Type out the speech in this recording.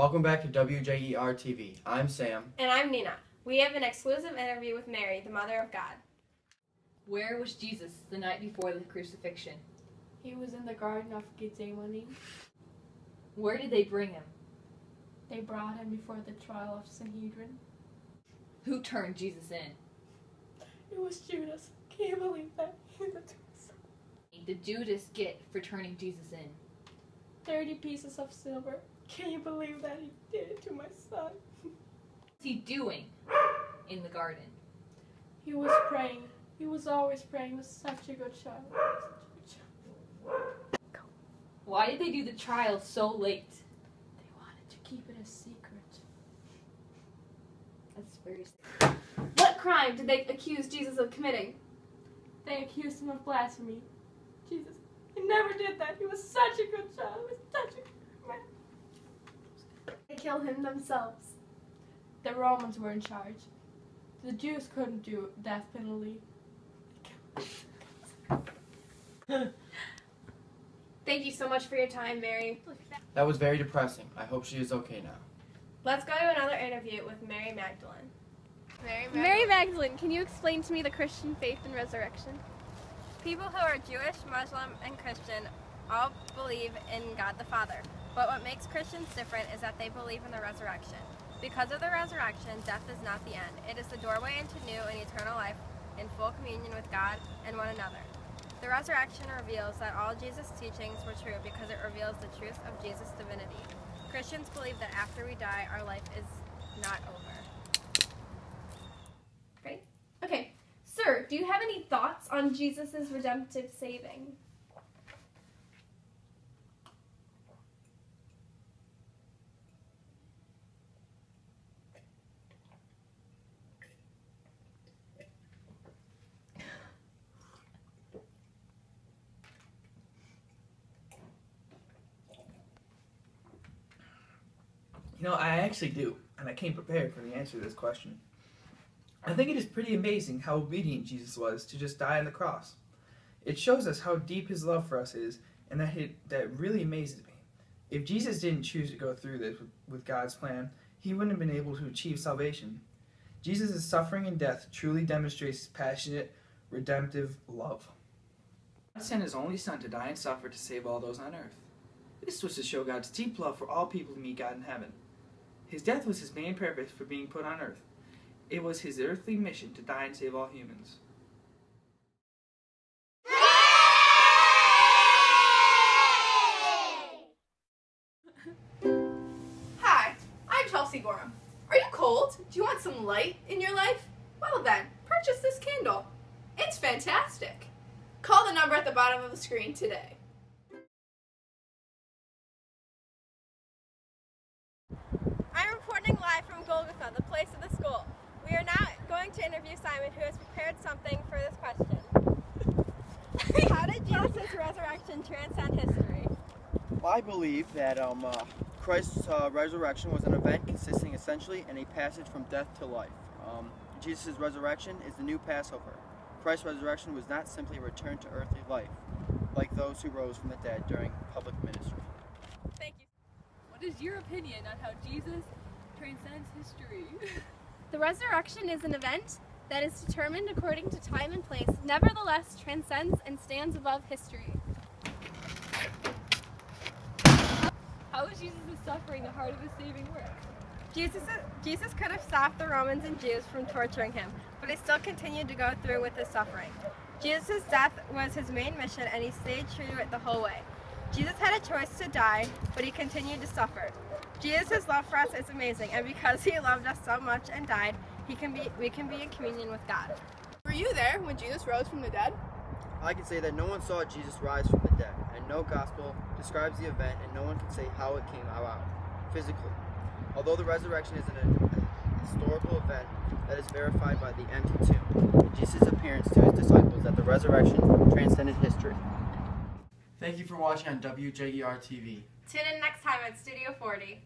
Welcome back to WJER TV. I'm Sam. And I'm Nina. We have an exclusive interview with Mary, the Mother of God. Where was Jesus the night before the crucifixion? He was in the Garden of Gethsemane. Where did they bring him? They brought him before the trial of Sanhedrin. Who turned Jesus in? It was Judas. Can you believe that? Did Judas get for turning Jesus in? 30 pieces of silver. Can you believe that he did it to my son? What's he doing in the garden? He was praying. He was always praying. He was such a good child. Why did they do the trial so late? They wanted to keep it a secret. That's very sad. What crime did they accuse Jesus of committing? They accused him of blasphemy. Jesus, he never did that. He was such a good child. He was such a good man. They killed him themselves. The Romans were in charge. The Jews couldn't do death penalty. Thank you so much for your time, Mary. That was very depressing. I hope she is okay now. Let's go to another interview with Mary Magdalene. Mary Magdalene, can you explain to me the Christian faith and resurrection? People who are Jewish, Muslim, and Christian all believe in God the Father. But what makes Christians different is that they believe in the resurrection. Because of the resurrection, death is not the end. It is the doorway into new and eternal life in full communion with God and one another. The resurrection reveals that all Jesus' teachings were true because it reveals the truth of Jesus' divinity. Christians believe that after we die, our life is not over. Ready? Okay. Sir, do you have any thoughts on Jesus' redemptive saving? You know, I actually do, and I came prepared for the answer to this question. I think it is pretty amazing how obedient Jesus was to just die on the cross. It shows us how deep his love for us is, and that really amazes me. If Jesus didn't choose to go through this with God's plan, he wouldn't have been able to achieve salvation. Jesus' suffering and death truly demonstrates his passionate, redemptive love. God sent his only son to die and suffer to save all those on earth. This was to show God's deep love for all people to meet God in heaven. His death was his main purpose for being put on earth. It was his earthly mission to die and save all humans. Hi, I'm Chelsea Gorham. Are you cold? Do you want some light in your life? Well then, purchase this candle. It's fantastic. Call the number at the bottom of the screen today. I'm reporting live from Golgotha, the place of the school. We are now going to interview Simon, who has prepared something for this question. How did Jesus' resurrection transcend history? Well, I believe that Christ's resurrection was an event consisting essentially in a passage from death to life. Jesus' resurrection is the new Passover. Christ's resurrection was not simply a return to earthly life, like those who rose from the dead during public ministry. Thank you. What is your opinion on how Jesus transcends history? The resurrection is an event that is determined according to time and place, nevertheless transcends and stands above history. How is Jesus' suffering the heart of his saving work? Jesus could have stopped the Romans and Jews from torturing him, but he still continued to go through with his suffering. Jesus' death was his main mission, and he stayed true to it the whole way. Jesus had a choice to die, but he continued to suffer. Jesus' love for us is amazing, and because he loved us so much and died, we can be in communion with God. Were you there when Jesus rose from the dead? I can say that no one saw Jesus rise from the dead, and no gospel describes the event, and no one can say how it came about physically. Although the resurrection is a historical event that is verified by the empty tomb, Jesus' appearance to his disciples at the resurrection transcended history. Thank you for watching on WJER TV. Tune in next time at Studio 40.